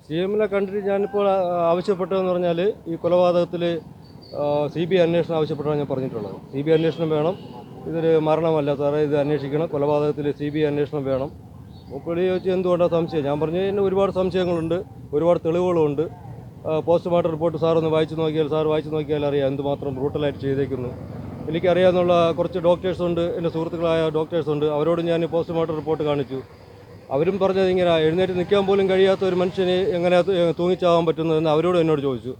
CM-നെ കണ്ടിട്ട് ഞാനിപ്പോൾ ആവശ്യപ്പെട്ടതെന്ന് പറഞ്ഞാൽ ഈ കൊലപാതകത്തിൽ CBI അന്വേഷണം ആവശ്യപ്പെട്ടാണ് ഞാൻ പറഞ്ഞിട്ടുള്ളത്. CBI അന്വേഷണം വേണം, ഇതൊരു മരണമല്ല സാറേ, ഇത് അന്വേഷിക്കണം, കൊലപാതകത്തിൽ CBI അന്വേഷണം വേണം. പുള്ളി ചോദിച്ചാൽ എന്തുകൊണ്ടാണ് സംശയം? ഞാൻ പറഞ്ഞു എന്നെ ഒരുപാട് സംശയങ്ങളുണ്ട്, ഒരുപാട് തെളിവുകളുണ്ട്. പോസ്റ്റ്മോർട്ടം റിപ്പോർട്ട് സാറൊന്ന് വായിച്ചു നോക്കിയാൽ അറിയാം എന്തുമാത്രം ബ്രൂട്ടലായിട്ട് ചെയ്തേക്കുന്നു. എനിക്കറിയാവുന്ന കുറച്ച് ഡോക്ടേഴ്സുണ്ട്, എൻ്റെ സുഹൃത്തുക്കളായ ഡോക്ടേഴ്സുണ്ട്, അവരോട് ഞാൻ പോസ്റ്റ്മോർട്ടം റിപ്പോർട്ട് കാണിച്ചു. അവരും പറഞ്ഞത് ഇങ്ങനെ എഴുന്നേറ്റ് നിൽക്കാൻ പോലും കഴിയാത്ത ഒരു മനുഷ്യന് എങ്ങനെ തൂങ്ങിച്ചാവാൻ പറ്റുന്നതെന്ന് അവരോട് എന്നോട് ചോദിച്ചു.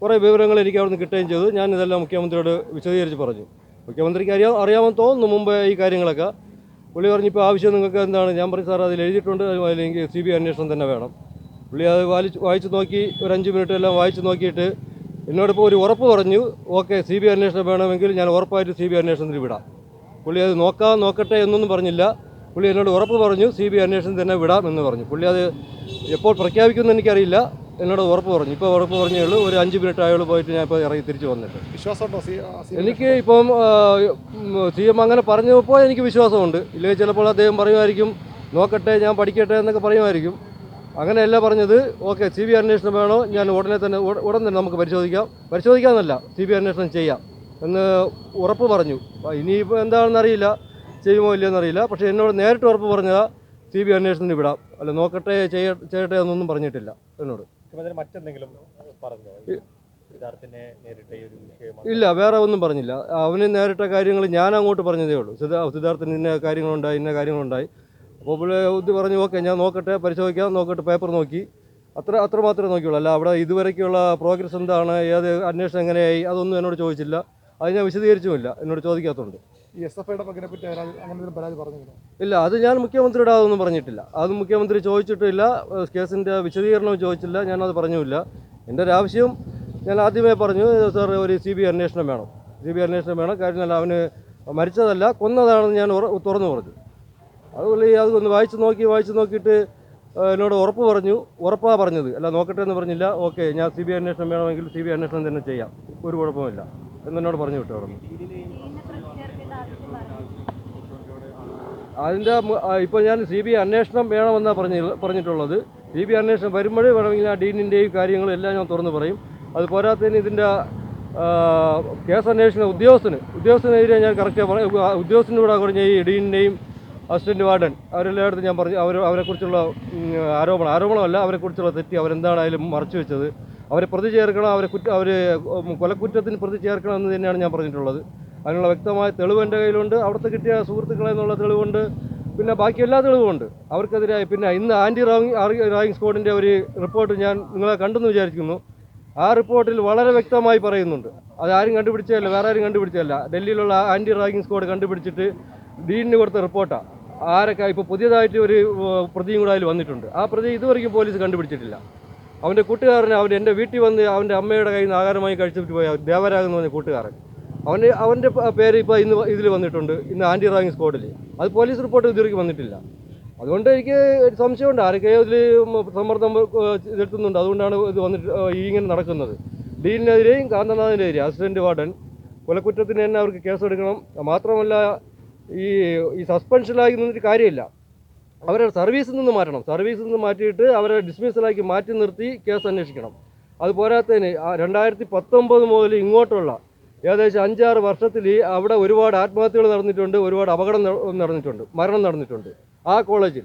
കുറേ വിവരങ്ങൾ എനിക്ക് അവിടുന്ന് കിട്ടുകയും ചെയ്തു. ഞാൻ ഇതെല്ലാം മുഖ്യമന്ത്രിയോട് വിശദീകരിച്ച് പറഞ്ഞു. മുഖ്യമന്ത്രിക്ക് അറിയാമെന്ന് തോന്നുന്നു മുമ്പ് ഈ കാര്യങ്ങളൊക്കെ. പുള്ളി പറഞ്ഞു ഇപ്പോൾ ആവശ്യം നിങ്ങൾക്ക് എന്താണ്? ഞാൻ പറഞ്ഞു സാർ അതിൽ എഴുതിയിട്ടുണ്ട്, അല്ലെങ്കിൽ CBI അന്വേഷണം തന്നെ വേണം. പുള്ളി അത് വായിച്ച് നോക്കി, ഒരു 5 മിനിറ്റ് എല്ലാം വായിച്ച് നോക്കിയിട്ട് എന്നോടിപ്പോൾ ഒരു ഉറപ്പ് പറഞ്ഞു, ഓക്കെ CBI അന്വേഷണം വേണമെങ്കിൽ ഞാൻ ഉറപ്പായിട്ട് CBI അന്വേഷണത്തിന് വിടാം. പുള്ളി അത് നോക്കട്ടെ എന്നൊന്നും പറഞ്ഞില്ല. പുള്ളി എന്നോട് ഉറപ്പ് പറഞ്ഞു CBI അന്വേഷണം തന്നെ വിടാം എന്ന് പറഞ്ഞു. പുള്ളി അത് എപ്പോൾ പ്രഖ്യാപിക്കുമെന്ന് എനിക്കറിയില്ല, എന്നോട് ഉറപ്പ് പറഞ്ഞു. ഇപ്പോൾ ഉറപ്പ് പറഞ്ഞേ ഉള്ളൂ, ഒരു 5 മിനിറ്റ് ആയോളൂ പോയിട്ട് ഞാൻ ഇപ്പോൾ ഇറങ്ങി തിരിച്ച് വന്നിട്ട്. വിശ്വാസമുണ്ടോ? എനിക്ക് ഇപ്പം CM അങ്ങനെ പറഞ്ഞപ്പോൾ എനിക്ക് വിശ്വാസമുണ്ട്. ഇല്ലെങ്കിൽ ചിലപ്പോൾ അദ്ദേഹം പറയുമായിരിക്കും നോക്കട്ടെ, ഞാൻ പഠിക്കട്ടെ എന്നൊക്കെ പറയുമായിരിക്കും. അങ്ങനെയല്ല പറഞ്ഞത്, ഓക്കെ CBI അന്വേഷണം വേണോ, ഞാൻ ഉടൻ തന്നെ നമുക്ക് പരിശോധിക്കാമെന്നല്ല, CBI അന്വേഷണം ചെയ്യാം എന്ന് ഉറപ്പ് പറഞ്ഞു. ഇനിയിപ്പോൾ എന്താണെന്നറിയില്ല, ചെയ്യുമോ ഇല്ലയെന്നറിയില്ല. പക്ഷേ എന്നോട് നേരിട്ട് ഉറപ്പ് പറഞ്ഞതാ CBI അന്വേഷണത്തിന് വിടാം, അല്ല നോക്കട്ടെ ചെയ്യട്ടെ എന്നൊന്നും പറഞ്ഞിട്ടില്ല എന്നോട്. മറ്റെന്തെങ്കിലും പറഞ്ഞോ? ഇല്ല, വേറെ ഒന്നും പറഞ്ഞില്ല. അവന് നേരിട്ട കാര്യങ്ങൾ ഞാൻ അങ്ങോട്ട് പറഞ്ഞതേ ഉള്ളൂ. സിദ്ധാർത്ഥന് ഇന്ന കാര്യങ്ങളുണ്ടായി. അപ്പോൾ പുള്ളി പറഞ്ഞു ഓക്കെ ഞാൻ നോക്കട്ടെ, പരിശോധിക്കാം, നോക്കട്ടെ, പേപ്പർ നോക്കി, അത്ര മാത്രമേ നോക്കിയുള്ളൂ. അല്ല അവിടെ ഇതുവരെയ്ക്കുള്ള പ്രോഗ്രസ് എന്താണ്, ഏത് അന്വേഷണം എങ്ങനെയായി, അതൊന്നും എന്നോട് ചോദിച്ചില്ല. അത് ഞാൻ വിശദീകരിച്ചുമില്ല, എന്നോട് ചോദിക്കാത്തതുകൊണ്ട്. ഇല്ല, അത് ഞാൻ മുഖ്യമന്ത്രിയുടെ അതൊന്നും പറഞ്ഞിട്ടില്ല. അത് മുഖ്യമന്ത്രി ചോദിച്ചിട്ടില്ല, കേസിൻ്റെ വിശദീകരണവും ചോദിച്ചില്ല, ഞാനത് പറഞ്ഞുമില്ല. എൻ്റെ ഒരു ആവശ്യം ഞാൻ ആദ്യമേ പറഞ്ഞു, സാർ ഒരു CBI അന്വേഷണം വേണം. കാര്യം അല്ല, അവന് മരിച്ചതല്ല കൊന്നതാണെന്ന് ഞാൻ തുറന്നു പറഞ്ഞു. അതുപോലെ അതൊന്ന് വായിച്ച് നോക്കിയിട്ട് എന്നോട് ഉറപ്പാണ് പറഞ്ഞത്, അല്ല നോക്കട്ടെ എന്ന് പറഞ്ഞില്ല. ഓക്കെ ഞാൻ CBI അന്വേഷണം വേണമെങ്കിൽ CBI അന്വേഷണം തന്നെ ചെയ്യാം, ഒരു കുഴപ്പമില്ല എന്നോട് പറഞ്ഞു വിട്ടു. അവിടെ അതിൻ്റെ ഇപ്പോൾ ഞാൻ CBI അന്വേഷണം വേണമെന്നാണ് പറഞ്ഞിട്ടുള്ളത്. CBI അന്വേഷണം വരുമ്പോഴേ വേണമെങ്കിൽ ആ ഡീനിൻ്റെയും കാര്യങ്ങളും എല്ലാം ഞാൻ തുറന്നു പറയും. അത് പോരാത്തതിന് ഇതിൻ്റെ കേസ് അന്വേഷണ ഉദ്യോഗസ്ഥനെതിരെ ഞാൻ കറക്റ്റ് ഉദ്യോഗസ്ഥനോട് പറഞ്ഞ ഈ ഡീനിൻ്റെയും അസിസ്റ്റൻറ്റ് വാർഡൻ അവരെല്ലായിടത്തും ഞാൻ പറഞ്ഞു, അവരെക്കുറിച്ചുള്ള ആരോപണമല്ല, അവരെക്കുറിച്ചുള്ള തെറ്റ് അവരെന്താണായാലും മറച്ചു വെച്ചത്, അവരെ പ്രതി ചേർക്കണം, അവർ കൊലക്കുറ്റത്തിന് പ്രതി ചേർക്കണം എന്ന് തന്നെയാണ് ഞാൻ പറഞ്ഞിട്ടുള്ളത്. അതിനുള്ള വ്യക്തമായ തെളിവ് എൻ്റെ കയ്യിലുണ്ട്, അവിടുത്തെ കിട്ടിയ സുഹൃത്തുക്കളെ എന്നുള്ള തെളിവുണ്ട്, പിന്നെ ബാക്കി എല്ലാ തെളിവുമുണ്ട് അവർക്കെതിരായി. പിന്നെ ഇന്ന് ആൻറ്റി റാഗിംഗ് സ്ക്വാഡിൻ്റെ ഒരു റിപ്പോർട്ട് ഞാൻ നിങ്ങളെ കണ്ടെന്ന് വിചാരിക്കുന്നു. ആ റിപ്പോർട്ടിൽ വളരെ വ്യക്തമായി പറയുന്നുണ്ട്, അതാരും കണ്ടുപിടിച്ചതല്ല, വേറെ ആരും കണ്ടുപിടിച്ചതല്ല, ഡൽഹിയിലുള്ള ആൻറ്റി റാഗിംഗ് സ്ക്വാഡ് കണ്ടുപിടിച്ചിട്ട് ഡീനിന് കൊടുത്ത റിപ്പോർട്ടാണ്. ആരൊക്കെ ഇപ്പോൾ പുതിയതായിട്ട് ഒരു പ്രതിയും കൂടെ അതിൽ വന്നിട്ടുണ്ട്. ആ പ്രതി ഇതുവരെയും പോലീസ് കണ്ടുപിടിച്ചിട്ടില്ല. അവൻ്റെ കൂട്ടുകാരൻ എൻ്റെ വീട്ടിൽ വന്ന് അവൻ്റെ അമ്മയുടെ കയ്യിൽ നിന്ന് ആഹാരമായി കഴിച്ചിട്ട് പോയ ദേവരാഗ് എന്ന് പറഞ്ഞ കൂട്ടുകാരൻ, അവൻ്റെ പേര് ഇപ്പോൾ ഇന്ന് ഇതിൽ വന്നിട്ടുണ്ട്, ഇന്ന് ആൻറ്റി റാഗിംഗ് സ്ക്വാഡിൽ. അത് പോലീസ് റിപ്പോർട്ട് ഇതുവരെയ്ക്ക് വന്നിട്ടില്ല. അതുകൊണ്ട് എനിക്ക് സംശയമുണ്ട്, ആരൊക്കെയോ ഇതിൽ സമ്മർദ്ദം ചെലുത്തുന്നുണ്ട്. അതുകൊണ്ടാണ് ഇത് വന്നിട്ട് ഇങ്ങനെ നടക്കുന്നത്. ഡീനിനെതിരെയും കാന്തനാഥിനെതിരെയും അസിസ്റ്റൻറ്റ് വാർഡൻ കൊലക്കുറ്റത്തിന് തന്നെ അവർക്ക് കേസെടുക്കണം. മാത്രമല്ല ഈ സസ്പെൻഷനിലായി നിന്നിട്ട് കാര്യമില്ല, അവരെ സർവീസിൽ നിന്ന് മാറ്റിയിട്ട് അവരെ ഡിസ്മിസലാക്കി മാറ്റി നിർത്തി കേസ് അന്വേഷിക്കണം. അത് പോരാത്തതിന് 2019 മുതൽ ഇങ്ങോട്ടുള്ള ഏകദേശം 5-6 വർഷത്തിൽ അവിടെ ഒരുപാട് ആത്മഹത്യകൾ നടന്നിട്ടുണ്ട്, ഒരുപാട് അപകടം നടന്നിട്ടുണ്ട്, മരണം നടന്നിട്ടുണ്ട് ആ കോളേജിൽ.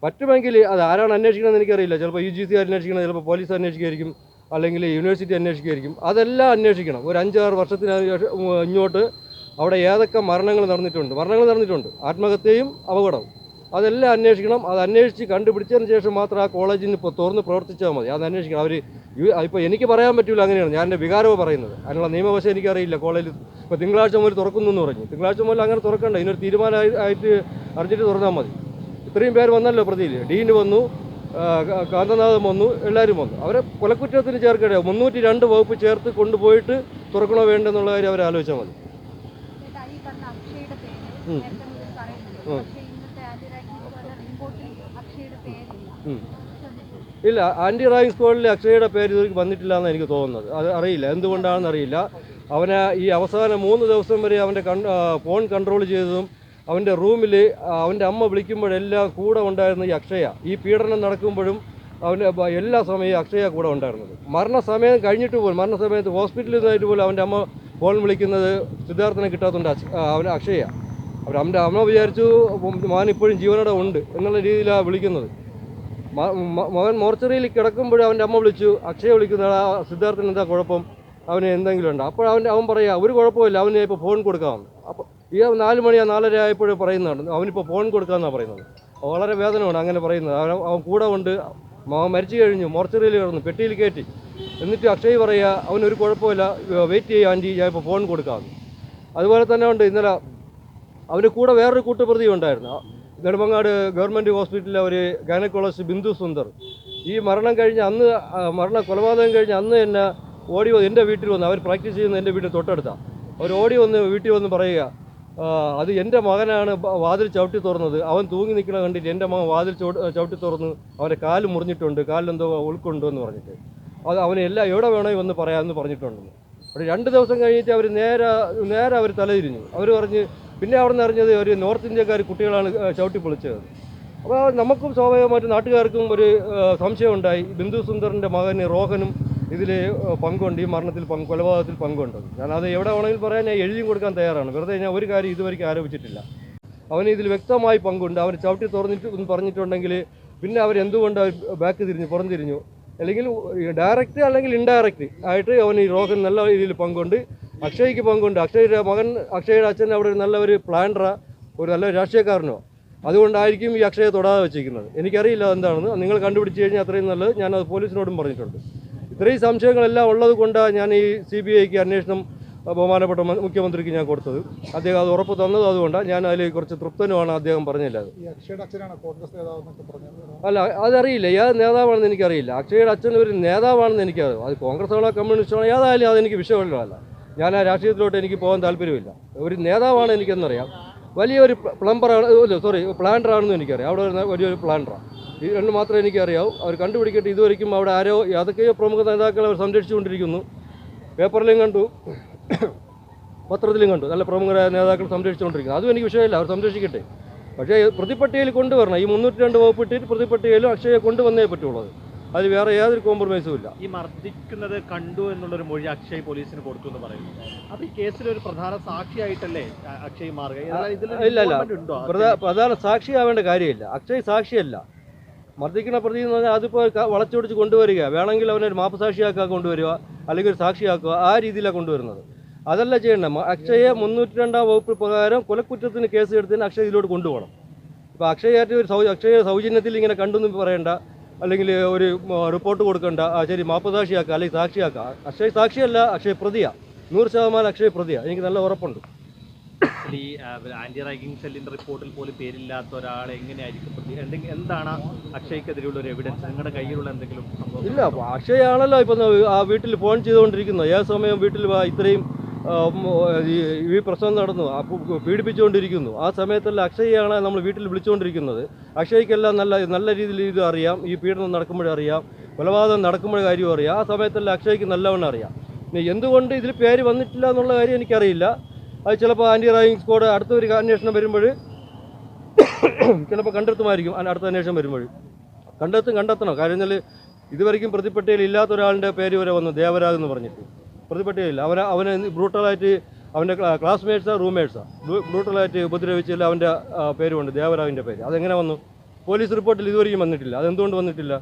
പറ്റുമെങ്കിൽ അത് ആരാണ് അന്വേഷിക്കണമെന്ന് എനിക്കറിയില്ല. ചിലപ്പോൾ UGC അന്വേഷിക്കണം, ചിലപ്പോൾ പോലീസ് അന്വേഷിക്കുമായിരിക്കും, അല്ലെങ്കിൽ യൂണിവേഴ്സിറ്റി അന്വേഷിക്കുമായിരിക്കും. അതെല്ലാം അന്വേഷിക്കണം. ഒരു 5-6 വർഷത്തിന് ഇങ്ങോട്ട് അവിടെ ഏതൊക്കെ മരണങ്ങൾ നടന്നിട്ടുണ്ട്, ആത്മഹത്യയും അപകടവും, അതെല്ലാം അന്വേഷിക്കണം. അത് അന്വേഷിച്ച് കണ്ടുപിടിച്ചതിന് ശേഷം മാത്രം ആ കോളേജിന് ഇപ്പോൾ തുറന്ന് പ്രവർത്തിച്ചാൽ മതി. അത് അന്വേഷിക്കണം. ഇപ്പോൾ എനിക്ക് പറയാൻ പറ്റില്ല, അങ്ങനെയാണ് ഞാൻ എൻ്റെ വികാരവും പറയുന്നത്. അതിനുള്ള നിയമവശം എനിക്കറിയില്ല. കോളേജിൽ ഇപ്പോൾ തിങ്കളാഴ്ച മുതൽ തുറക്കുന്നു എന്ന് പറഞ്ഞു. തിങ്കളാഴ്ച മുതൽ അങ്ങനെ തുറക്കണ്ട, ഇതിനൊരു തീരുമാനമായിട്ട് അറിഞ്ഞിട്ട് തുറന്നാൽ മതി. ഇത്രയും പേര് വന്നല്ലോ പ്രതിയിൽ, ഡീന് വന്നു, കാന്തനാഥൻ വന്നു, എല്ലാവരും വന്നു. അവരെ കൊലക്കുറ്റത്തിന് ചേർക്കട്ടെ, 302 വകുപ്പ് ചേർത്ത് കൊണ്ടുപോയിട്ട് തുറക്കണോ വേണ്ടെന്നുള്ള കാര്യം അവർ ആലോചിച്ചാൽ മതി. ഇല്ല, ആൻറ്റി റാഗിംഗ് സ്ക്വാഡിലെ അക്ഷയയുടെ പേര് ഇതുവരെ വന്നിട്ടില്ല എന്നാണ് എനിക്ക് തോന്നുന്നത്. അത് അറിയില്ല, എന്തുകൊണ്ടാണെന്ന് അറിയില്ല. അവനെ ഈ അവസാന 3 ദിവസം വരെ അവൻ്റെ ഫോൺ കൺട്രോൾ ചെയ്തതും അവൻ്റെ റൂമിൽ അവൻ്റെ അമ്മ വിളിക്കുമ്പോഴെല്ലാം കൂടെ ഉണ്ടായിരുന്ന ഈ അക്ഷയ, ഈ പീഡനം നടക്കുമ്പോഴും എല്ലാ സമയവും അക്ഷയ കൂടെ ഉണ്ടായിരുന്നത്. മരണസമയം കഴിഞ്ഞിട്ട് പോലും, മരണസമയത്ത് ഹോസ്പിറ്റലിൽ നിന്നായിട്ട് പോലും അവൻ്റെ അമ്മ ഫോൺ വിളിക്കുന്നത് സിദ്ധാർത്ഥനെ കിട്ടാത്തതുകൊണ്ട് അവൻ അക്ഷയ. അവൻ്റെ അമ്മ വിചാരിച്ചു മകൻ ഇപ്പോഴും ജീവനോടെ ഉണ്ട് എന്നുള്ള രീതിയിലാണ് വിളിക്കുന്നത്. മകൻ മോർച്ചറിയിൽ കിടക്കുമ്പോഴും അവൻ്റെ അമ്മ വിളിച്ചു, അക്ഷയ വിളിക്കുന്നത്, ആ സിദ്ധാർത്ഥന് എന്താ കുഴപ്പം, അവന് എന്തെങ്കിലും ഉണ്ടോ? അപ്പോൾ അവൻ പറയുക ഒരു കുഴപ്പമില്ല, അവന് ഇപ്പോൾ ഫോൺ കൊടുക്കാമെന്ന്. അപ്പോൾ ഈ 4 മണി 4:30 ആയപ്പോഴും പറയുന്നതാണ് അവനിപ്പോൾ ഫോൺ കൊടുക്കാമെന്നാണ് പറയുന്നത്. വളരെ വേദനയാണ് അങ്ങനെ പറയുന്നത്. അവൻ കൂടെ കൊണ്ട് മരിച്ചു കഴിഞ്ഞു, മോർച്ചറിയിൽ കിടന്നു, പെട്ടിയിൽ കയറ്റി. എന്നിട്ട് അക്ഷയ് പറയുക അവനൊരു കുഴപ്പമില്ല, വെയിറ്റ് ചെയ്യുക ആൻറ്റി, ഞാൻ ഇപ്പോൾ ഫോൺ കൊടുക്കാമെന്ന്. അതുപോലെ തന്നെ ഉണ്ട് ഇന്നലെ അവൻ്റെ കൂടെ വേറൊരു കൂട്ടുപ്രതി ഉണ്ടായിരുന്നു. നെടുമങ്ങാട് ഗവൺമെൻറ് ഹോസ്പിറ്റലിലെ ഒരു ഗൈനക്കോളജിസ്റ്റ് ബിന്ദു സുന്ദർ. ഈ മരണം കഴിഞ്ഞ് അന്ന്, കൊലപാതകം കഴിഞ്ഞ് അന്ന് തന്നെ ഓടി എൻ്റെ വീട്ടിൽ വന്ന്, അവർ പ്രാക്ടീസ് ചെയ്യുന്ന എൻ്റെ വീട്ടിൽ തൊട്ടടുത്താണ്. അവർ ഓടി വന്ന് വീട്ടിൽ വന്ന് പറയുക, അത് എൻ്റെ മകനാണ് വാതിൽ ചവിട്ടി തുറന്നത്, അവൻ തൂങ്ങി നിൽക്കണ കണ്ടിട്ട് എൻ്റെ മകൻ വാതിൽ ചവിട്ടി തുറന്ന് അവൻ്റെ കാല് മുറിഞ്ഞിട്ടുണ്ട്, കാലിലെന്തോ ഉൾക്കൊണ്ടു എന്ന് പറഞ്ഞിട്ട് അവന് എവിടെ വേണമെങ്കിൽ വന്ന് പറയാമെന്ന് പറഞ്ഞിട്ടുണ്ടെന്ന്. ഒരു 2 ദിവസം കഴിഞ്ഞിട്ട് അവർ നേരെ അവർ തലതിരിഞ്ഞു. അവർ പറഞ്ഞ് പിന്നെ അവിടെ നിന്ന് അറിഞ്ഞത് ഒരു നോർത്ത് ഇന്ത്യക്കാർ കുട്ടികളാണ് ചവിട്ടി പൊളിച്ചത്. അപ്പോൾ നമുക്കും സ്വാഭാവികമായിട്ടും നാട്ടുകാർക്കും ഒരു സംശയം ഉണ്ടായി, ബിന്ദു സുന്ദറിൻ്റെ മകന് റോഹനും ഇതിൽ പങ്കുണ്ട്, ഈ മരണത്തിൽ കൊലപാതകത്തിൽ പങ്കുണ്ട്. ഞാനത് എവിടെ വേണമെങ്കിലും പറയാൻ ഞാൻ എഴുതിയും കൊടുക്കാൻ തയ്യാറാണ്. വെറുതെ ഞാൻ ഒരു കാര്യം ഇതുവരെയ്ക്കും ആരോപിച്ചിട്ടില്ല. അവന് ഇതിൽ വ്യക്തമായി പങ്കുണ്ട്. അവന് ചവിട്ടി തുറന്നിട്ട് പറഞ്ഞിട്ടുണ്ടെങ്കിൽ പിന്നെ അവരെന്തുകൊണ്ട് ബാക്ക് തിരിഞ്ഞു, പുറംതിരിഞ്ഞു, അല്ലെങ്കിൽ ഡയറക്റ്റ് അല്ലെങ്കിൽ ഇൻഡയറക്റ്റ് ആയിട്ട് അവന് ഈ റോഹൻ നല്ല രീതിയിൽ പങ്കുണ്ട്. അക്ഷയ്ക്ക് പങ്കുണ്ട്. അക്ഷയുടെ അച്ഛൻ അവിടെ നല്ല ഒരു പ്ലാനറാ, ഒരു നല്ല രാഷ്ട്രീയക്കാരനോ. അതുകൊണ്ടായിരിക്കും ഈ അക്ഷയെ തൊടാതെ വെച്ചിരിക്കുന്നത്. എനിക്കറിയില്ല എന്താണെന്ന്. നിങ്ങൾ കണ്ടുപിടിച്ച് കഴിഞ്ഞാൽ അത്രയും നല്ലത്. ഞാനത് പോലീസിനോടും പറഞ്ഞിട്ടുണ്ട്. ഇത്രയും സംശയങ്ങളെല്ലാം ഉള്ളത് കൊണ്ടാണ് ഞാൻ ഈ CBIക്ക് അന്വേഷണം ബഹുമാനപ്പെട്ട മുഖ്യമന്ത്രിക്ക് ഞാൻ കൊടുത്തത്. അദ്ദേഹം അത് ഉറപ്പ് തന്നത് അതുകൊണ്ടാണ്. ഞാൻ അതിൽ കുറച്ച് തൃപ്തനുമാണ് അദ്ദേഹം പറഞ്ഞില്ല. അല്ല, അതറിയില്ല, ഏത് നേതാവാണെന്ന് എനിക്കറിയില്ല. അക്ഷയുടെ അച്ഛൻ ഒരു നേതാവാണെന്ന് എനിക്കറിയാം. അത് കോൺഗ്രസ് ആണോ കമ്മ്യൂണിസ്റ്റ് ആണോ ഏതായാലും അതെനിക്ക് വിഷയമുള്ളതല്ല. ഞാൻ ആ രാഷ്ട്രീയത്തിലോട്ട് എനിക്ക് പോകാൻ താല്പര്യമില്ല. ഒരു നേതാവാണ് എനിക്കെന്നറിയാം. വലിയൊരു പ്ലാനറാണെന്നും എനിക്കറിയാം. അവിടെ വലിയൊരു പ്ലാനറാണ്. ഈ രണ്ട് മാത്രമേ എനിക്കറിയാവൂ. അവർ കണ്ടുപിടിക്കട്ടെ. ഇതുവരെയ്ക്കും അവിടെ ആരോ ഏതൊക്കെയോ പ്രമുഖ നേതാക്കളെ അവർ സംരക്ഷിച്ചുകൊണ്ടിരിക്കുന്നു. പേപ്പറിലും കണ്ടു, പത്രത്തിലും കണ്ടു, നല്ല പ്രമുഖരായ നേതാക്കൾ സംരക്ഷിച്ചുകൊണ്ടിരിക്കുന്നു. അതും എനിക്ക് വിഷയമില്ല, അവർ സംരക്ഷിക്കട്ടെ. പക്ഷേ പ്രതിപട്ടികയിൽ കൊണ്ടുവരണം. ഈ 302 വകുപ്പ് ഇട്ടിട്ട് പ്രതിപട്ടികയിലും അക്ഷയെ കൊണ്ടുവന്നേ പറ്റുള്ളൂ. അത് വേറെ യാതൊരു കോംപ്രമൈസും ഇല്ല. ഈ മർദ്ദിക്കുന്നത് കണ്ടു എന്നുള്ളൊരു മൊഴി അക്ഷയ് പോലീസിന് കൊടുത്തു എന്ന് പറയുന്നു. അപ്പോൾ ഈ കേസിലൊരു പ്രധാന സാക്ഷിയായിട്ടല്ലേ അക്ഷയ് മാറുക? ഇല്ല, പ്രധാന സാക്ഷിയാവേണ്ട കാര്യമില്ല. അക്ഷയ് സാക്ഷിയല്ല. മർദ്ദിക്കുന്ന പ്രതി എന്ന് പറഞ്ഞാൽ അതിപ്പോൾ വളച്ചൊടിച്ച് കൊണ്ടുവരിക, വേണമെങ്കിൽ അവനൊരു മാപ്പ് സാക്ഷിയാക്കുക കൊണ്ടുവരിക, അല്ലെങ്കിൽ ഒരു സാക്ഷിയാക്കുക, ആ രീതിയിലാണ് കൊണ്ടുവരുന്നത്. അതല്ല ചെയ്യേണ്ടത്. അക്ഷയെ 302 വകുപ്പ് പ്രകാരം കൊലക്കുറ്റത്തിന് കേസ് എടുത്തതിന് അക്ഷയ് ഇതിലോട്ട് കൊണ്ടുപോകണം. ഇപ്പോൾ അക്ഷയായിട്ട് അക്ഷയ സൗജന്യത്തിൽ ഇങ്ങനെ കണ്ടെന്ന് പറയേണ്ട, അല്ലെങ്കിൽ ഒരു റിപ്പോർട്ട് കൊടുക്കേണ്ട, ശരി മാപ്പ് സാക്ഷിയാക്കുക അല്ലെങ്കിൽ സാക്ഷിയാക്കുക. അക്ഷയ് സാക്ഷിയല്ല, അക്ഷയ് പ്രതിയാണ്. 100% അക്ഷയ് പ്രതിയാണ്. എനിക്ക് നല്ല ഉറപ്പുണ്ട്. ഈ ആന്റി റാഗിംഗ് സെല്ലിന്റെ റിപ്പോർട്ടിൽ പോലും പേരില്ലാത്ത ഒരാളെ എങ്ങനെയായിരിക്കും, എന്താണ് അക്ഷയ്ക്കെതിരെയുള്ള ഒരു എവിഡൻസ്? നിങ്ങളുടെ കയ്യിലുള്ള എന്തെങ്കിലും സംഭവം? ഇല്ല, അക്ഷയ് ആണല്ലോ ഇപ്പം ആ വീട്ടിൽ ഫോൺ ചെയ്തുകൊണ്ടിരിക്കുന്നത്. ഏത് സമയം വീട്ടിൽ ഇത്രയും ഈ പ്രശ്നം നടന്നു, പീഡിപ്പിച്ചുകൊണ്ടിരിക്കുന്നു. ആ സമയത്തല്ല അക്ഷയാണ് നമ്മൾ വീട്ടിൽ വിളിച്ചുകൊണ്ടിരിക്കുന്നത്. അക്ഷയ്ക്കെല്ലാം നല്ല രീതിയിൽ ഇത് അറിയാം. ഈ പീഡനം നടക്കുമ്പോഴേ അറിയാം, കൊലപാതകം നടക്കുമ്പോഴേ കാര്യവും അറിയാം. ആ സമയത്തല്ല അക്ഷയ്ക്ക് നല്ലവണ്ണം അറിയാം. എന്തുകൊണ്ട് ഇതിൽ പേര് വന്നിട്ടില്ല എന്നുള്ള കാര്യം എനിക്കറിയില്ല. അത് ചിലപ്പോൾ ആൻറ്റി റാഗിംഗ് സ്ക്വാഡ് അടുത്തൊരു അന്വേഷണം വരുമ്പോൾ ചിലപ്പോൾ കണ്ടെത്തുമായിരിക്കും. അടുത്ത അന്വേഷണം വരുമ്പോൾ കണ്ടെത്തണം. കാര്യം എന്നാൽ ഇതുവരെയ്ക്കും പ്രതിപട്ടികയിൽ ഇല്ലാത്ത ഒരാളുടെ പേര് വരെ വന്നു, ദേവരാജ് എന്ന് പറഞ്ഞിട്ട്. പ്രതിപട്ടികയില്ല. അവനെ ബ്രൂട്ടലായിട്ട് അവൻ്റെ റൂംമേറ്റ്സാണ് ബ്രൂട്ടലായിട്ട് ഉപദ്രവിച്ചില്ല. അവൻ്റെ പേരുമുണ്ട്, ദേവരാജിൻ്റെ പേര്. അതെങ്ങനെ വന്നു? പോലീസ് റിപ്പോർട്ടിൽ ഇതുവരെയും വന്നിട്ടില്ല. അതെന്തുകൊണ്ട് വന്നിട്ടില്ല?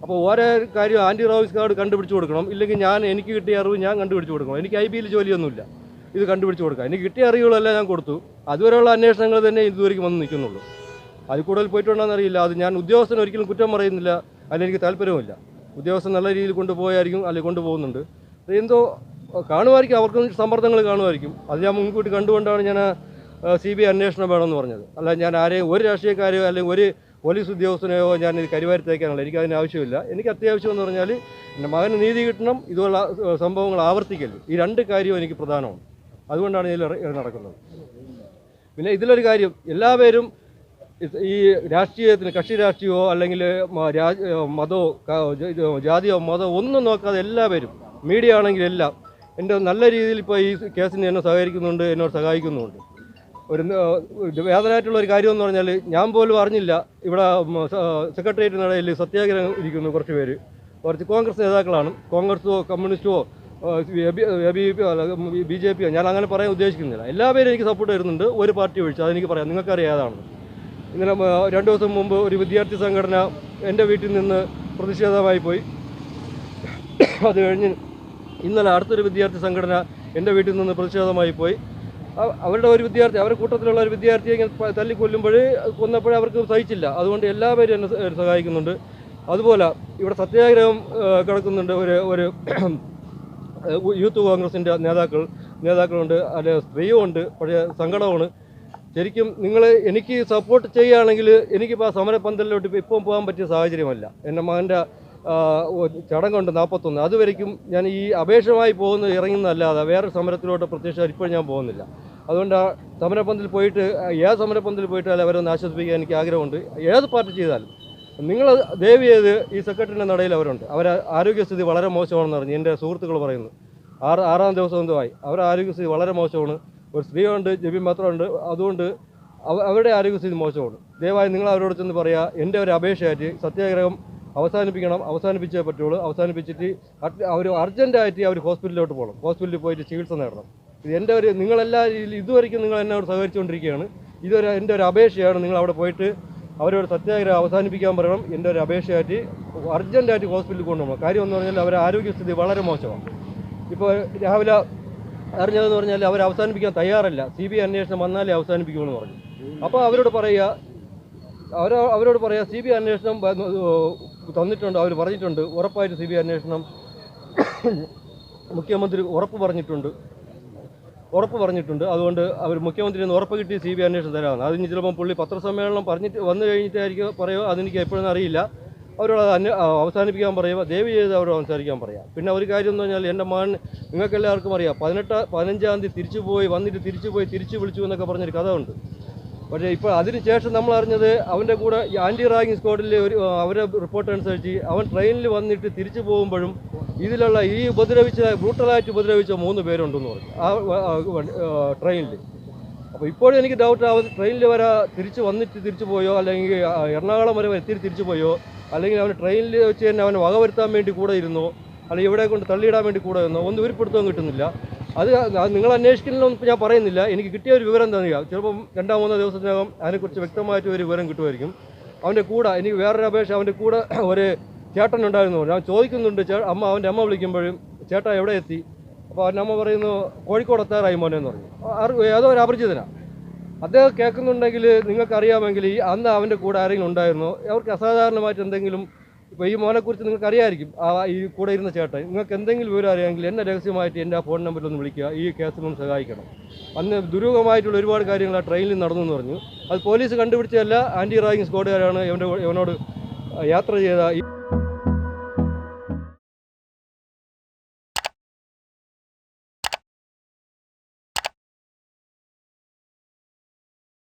അപ്പോൾ ഓരോ കാര്യം ആൻറ്റി റാഗിംഗ് സ്ക്വാഡ് കണ്ടുപിടിച്ച് കൊടുക്കണം. ഇല്ലെങ്കിൽ എനിക്ക് കിട്ടിയ അറിവ് ഞാൻ കണ്ടുപിടിച്ച് കൊടുക്കണം. എനിക്ക് IBയിൽ ജോലിയൊന്നുമില്ല, ഇത് കണ്ടുപിടിച്ച് കൊടുക്കാം. എനിക്ക് കിട്ടിയ അറിവുകളെല്ലാം ഞാൻ കൊടുത്തു. അതുവരെയുള്ള അന്വേഷണങ്ങൾ തന്നെ ഇതുവരെയ്ക്കും വന്ന് നിൽക്കുന്നുള്ളൂ. അതിൽ കൂടുതൽ പോയിട്ടുണ്ടോയെന്നറിയില്ല. അത് ഞാൻ ഉദ്യോഗസ്ഥൻ ഒരിക്കലും കുറ്റം പറയുന്നില്ല, അതിലെനിക്ക് താല്പര്യവുമില്ല. ഉദ്യോഗസ്ഥൻ നല്ല രീതിയിൽ കൊണ്ടുപോയായിരിക്കും, അല്ലെങ്കിൽ കൊണ്ടുപോകുന്നുണ്ട്. എന്തോ കാണുമായിരിക്കും, അവർക്കും സമ്മർദ്ദങ്ങൾ കാണുമായിരിക്കും. അത് ഞാൻ മുൻകൂട്ടി കണ്ടുകൊണ്ടാണ് ഞാൻ CBI അന്വേഷണം വേണമെന്ന് പറഞ്ഞത്. അല്ല, ഞാൻ ആരെയും ഒരു രാഷ്ട്രീയക്കാരെയോ അല്ലെങ്കിൽ ഒരു പോലീസ് ഉദ്യോഗസ്ഥനെയോ ഞാൻ ഇത് കരിവാരിത്തേക്കാനുള്ള എനിക്കതിന് ആവശ്യമില്ല. എനിക്ക് അത്യാവശ്യം എന്ന് പറഞ്ഞാൽ എൻ്റെ മകന് നീതി കിട്ടണം, ഇതുപോലുള്ള സംഭവങ്ങൾ ആവർത്തിക്കരുത്. ഈ 2 കാര്യവും എനിക്ക് പ്രധാനമാണ്. അതുകൊണ്ടാണ് ഇതിൽ നടക്കുന്നത്. പിന്നെ ഇതിലൊരു കാര്യം, എല്ലാവരും ഈ രാഷ്ട്രീയത്തിന്, കക്ഷി രാഷ്ട്രീയമോ അല്ലെങ്കിൽ മതമോ ജാതിയോ മതമോ ഒന്നും നോക്കാതെ എല്ലാവരും, മീഡിയ ആണെങ്കിൽ എല്ലാം എൻ്റെ നല്ല രീതിയിൽ ഇപ്പോൾ ഈ കേസിന് എന്നെ സഹകരിക്കുന്നുണ്ട്, എന്നോട് സഹായിക്കുന്നുമുണ്ട്. ഒരു വേദനയായിട്ടുള്ള ഒരു കാര്യം എന്ന് പറഞ്ഞാൽ ഞാൻ പോലും അറിഞ്ഞില്ല ഇവിടെ സെക്രട്ടേറിയറ്റിനിടയിൽ സത്യാഗ്രഹം ഇരിക്കുന്നു കുറച്ച് കോൺഗ്രസ് നേതാക്കളാണ്. കോൺഗ്രസോ കമ്മ്യൂണിസ്റ്റോ ബി ജെ പിയോ ഞാൻ അങ്ങനെ പറയാൻ ഉദ്ദേശിക്കുന്നില്ല. എല്ലാവരും എനിക്ക് സപ്പോർട്ട് വരുന്നുണ്ട്, ഒരു പാർട്ടി ഒഴിച്ച്. അതെനിക്ക് പറയാം, നിങ്ങൾക്കറിയാം ഏതാണെന്ന്. ഇന്നലെ 2 ദിവസം മുമ്പ് ഒരു വിദ്യാർത്ഥി സംഘടന എൻ്റെ വീട്ടിൽ നിന്ന് പ്രതിഷേധമായി പോയി. അത് കഴിഞ്ഞ് ഇന്നലെ അടുത്തൊരു വിദ്യാർത്ഥി സംഘടന എൻ്റെ വീട്ടിൽ നിന്ന് പ്രതിഷേധമായി പോയി. അവരുടെ ഒരു വിദ്യാർത്ഥി, അവരുടെ കൂട്ടത്തിലുള്ള ഒരു വിദ്യാർത്ഥിയെ ഇങ്ങനെ കൊന്നപ്പോഴേ അവർക്ക് സഹിച്ചില്ല. അതുകൊണ്ട് എല്ലാവരും എന്നെ സഹായിക്കുന്നുണ്ട്. അതുപോലെ ഇവിടെ സത്യാഗ്രഹം കിടക്കുന്നുണ്ട്. ഒരു യൂത്ത് കോൺഗ്രസിൻ്റെ നേതാക്കളുണ്ട്, അല്ലെ സ്ത്രീയുമുണ്ട്. പക്ഷേ സങ്കടമാണ്. ശരിക്കും നിങ്ങൾ എനിക്ക് സപ്പോർട്ട് ചെയ്യുകയാണെങ്കിൽ എനിക്കിപ്പോൾ ആ സമരപന്തലിലോട്ട് ഇപ്പം പോകാൻ പറ്റിയ സാഹചര്യമല്ല. എൻ്റെ മകൻ്റെ ചടങ്ങുണ്ട് 41. അതുവരയ്ക്കും ഞാൻ ഈ അപേക്ഷമായി ഇറങ്ങുന്നതല്ലാതെ വേറെ സമരത്തിലോട്ട് പ്രത്യക്ഷ ഇപ്പോൾ ഞാൻ പോകുന്നില്ല. അതുകൊണ്ട് ആ സമരപന്തലിൽ പോയിട്ട് ഏത് സമരപന്തലിൽ പോയിട്ടാലും അവരൊന്ന് ആശ്വസിപ്പിക്കാൻ എനിക്ക് ആഗ്രഹമുണ്ട്. ഏത് പാർട്ടി ചെയ്താലും നിങ്ങൾ ദയവ് ചെയ്ത് ഈ സെക്രട്ടറിൻ്റെ നടയിൽ അവരുണ്ട്. അവരെ ആരോഗ്യസ്ഥിതി വളരെ മോശമാണെന്ന് പറഞ്ഞ് എൻ്റെ സുഹൃത്തുക്കൾ പറയുന്നു. 6-ാം ദിവസം എന്തുമായി അവരുടെ ആരോഗ്യസ്ഥിതി വളരെ മോശമാണ്. ഒരു സ്ത്രീയുണ്ട്, ജബി മാത്രമുണ്ട്. അതുകൊണ്ട് അവരുടെ ആരോഗ്യസ്ഥിതി മോശമാണ്. ദയവായി നിങ്ങൾ അവരോട് ചെന്ന് പറയുക, എൻ്റെ ഒരു അപേക്ഷയായിട്ട് സത്യാഗ്രഹം അവസാനിപ്പിച്ചേ പറ്റുള്ളൂ. അവസാനിപ്പിച്ചിട്ട് അവർ അർജൻറ്റായിട്ട് അവർ ഹോസ്പിറ്റലിലോട്ട് പോകണം. ഹോസ്പിറ്റലിൽ പോയിട്ട് ചികിത്സ നേടണം. ഇത് എൻ്റെ ഇതുവരെയ്ക്കും നിങ്ങൾ എന്നോട് സഹകരിച്ചുകൊണ്ടിരിക്കുകയാണ്. എൻ്റെ ഒരു അപേക്ഷയാണ്. നിങ്ങൾ അവിടെ പോയിട്ട് അവരോട് സത്യാഗ്രഹം അവസാനിപ്പിക്കാൻ പറയണം. എൻ്റെ ഒരു അപേക്ഷയായിട്ട് അർജൻറ്റായിട്ട് ഹോസ്പിറ്റലിൽ കൊണ്ടുപോകണം. കാര്യം എന്ന് പറഞ്ഞാൽ അവരുടെ ആരോഗ്യസ്ഥിതി വളരെ മോശമാണ്. ഇപ്പോൾ രാവിലെ അറിഞ്ഞതെന്ന് പറഞ്ഞാൽ അവർ അവസാനിപ്പിക്കാൻ തയ്യാറല്ല. CBI അന്വേഷണം വന്നാലേ അവസാനിപ്പിക്കുമെന്ന് പറഞ്ഞു. അപ്പോൾ അവരോട് പറയുക CBI അന്വേഷണം തന്നിട്ടുണ്ട്. അവർ പറഞ്ഞിട്ടുണ്ട് ഉറപ്പായിട്ട് CBI അന്വേഷണം മുഖ്യമന്ത്രി ഉറപ്പ് പറഞ്ഞിട്ടുണ്ട്. അതുകൊണ്ട് അവർ മുഖ്യമന്ത്രി ഉറപ്പ് കിട്ടി CBI അന്വേഷണം തരാമെന്ന്. അതിന് ചിലപ്പം പുള്ളി പത്രസമ്മേളനം പറഞ്ഞിട്ട് വന്നു കഴിഞ്ഞിട്ടായിരിക്കും പറയുക. അതെനിക്ക് എപ്പോഴൊന്നും അറിയില്ല. അവരോട് അവസാനിപ്പിക്കാൻ പറയുക. ദയവ് ചെയ്ത് അവരോട് അവസാനിക്കാൻ പറയാം. പിന്നെ ഒരു കാര്യം എന്ന് പറഞ്ഞാൽ എൻ്റെ മകൻ നിങ്ങൾക്കെല്ലാവർക്കും അറിയാം, 15-ാം തീയതി തിരിച്ചു വിളിച്ചു എന്നൊക്കെ പറഞ്ഞൊരു കഥ ഉണ്ട്. പക്ഷേ ഇപ്പോൾ അതിന് ശേഷം നമ്മൾ അറിഞ്ഞത് അവൻ്റെ കൂടെ ആൻറ്റി റാഗിങ് സ്ക്വാഡിൽ അവരെ റിപ്പോർട്ട് അനുസരിച്ച് അവൻ ട്രെയിനിൽ വന്നിട്ട് തിരിച്ചു പോകുമ്പോഴും ഇതിലുള്ള ബ്രൂട്ടലായിട്ട് ഉപദ്രവിച്ച 3 പേരുണ്ടെന്ന് പറഞ്ഞു ആ ട്രെയിനിൽ. അപ്പോൾ ഇപ്പോഴും എനിക്ക് ഡൗട്ട്, അവൻ ട്രെയിനിൽ തിരിച്ചു പോയോ, അല്ലെങ്കിൽ എറണാകുളം വരെ തിരിച്ചു പോയോ, അല്ലെങ്കിൽ അവൻ ട്രെയിനിൽ വെച്ച് തന്നെ അവനെ വകവരുത്താൻ വേണ്ടി കൂടെ ഇരുന്നോ, അല്ലെങ്കിൽ ഇവിടെ കൊണ്ട് തള്ളിയിടാൻ വേണ്ടി കൂടെ ഇരുന്നോ, ഒന്നും ഉരുപ്പെടുത്താൻ കിട്ടുന്നില്ല. അത് നിങ്ങൾ അന്വേഷിക്കണമെന്ന് ഞാൻ പറയുന്നില്ല. എനിക്ക് കിട്ടിയ ഒരു വിവരം തന്നെയാണ്. ചിലപ്പം 2-3 ദിവസത്തിനകം അതിനെക്കുറിച്ച് വ്യക്തമായിട്ട് ഒരു വിവരം കിട്ടുമായിരിക്കും. അവൻ്റെ കൂടെ എനിക്ക് വേറൊരു അപേക്ഷ, അവൻ്റെ കൂടെ ഒരു ചേട്ടനുണ്ടായിരുന്നു. ഞാൻ ചോദിക്കുന്നുണ്ട്, അവൻ്റെ അമ്മ വിളിക്കുമ്പോഴും ചേട്ടാ എവിടെ എത്തി? അപ്പോൾ അവൻ്റെ അമ്മ പറയുന്നു കോഴിക്കോട് എത്താറായി മോനെ എന്ന് പറഞ്ഞു. ഏതോ ഒരു അപരിചിതനാണ്. അദ്ദേഹം കേൾക്കുന്നുണ്ടെങ്കിൽ നിങ്ങൾക്കറിയാമെങ്കിൽ അന്ന് അവൻ്റെ കൂടെ ആരെങ്കിലും ഉണ്ടായിരുന്നോ, അവർക്ക് അസാധാരണമായിട്ട് എന്തെങ്കിലും. ഇപ്പോൾ ഈ മോനെക്കുറിച്ച് നിങ്ങൾക്ക് അറിയാമായിരിക്കും, ഈ കൂടെ ഇരുന്ന ചേട്ടൻ. നിങ്ങൾക്ക് എന്തെങ്കിലും വിവരം അറിയാമെങ്കിൽ എന്നെ രഹസ്യമായിട്ട് എൻ്റെ ആ ഫോൺ നമ്പറിലൊന്ന് വിളിക്കുക. ഈ കേസിലൊന്ന് സഹായിക്കണം. അന്ന് ദുരൂഹമായിട്ടുള്ള ഒരുപാട് കാര്യങ്ങൾ ആ ട്രെയിനിൽ നടന്നു എന്ന് പറഞ്ഞു. അത് പോലീസ് കണ്ടുപിടിച്ചതല്ല, ആൻറ്റി റാഗിങ് സ്ക്വാഡുകാരാണ് ഇവനോട് യാത്ര ചെയ്ത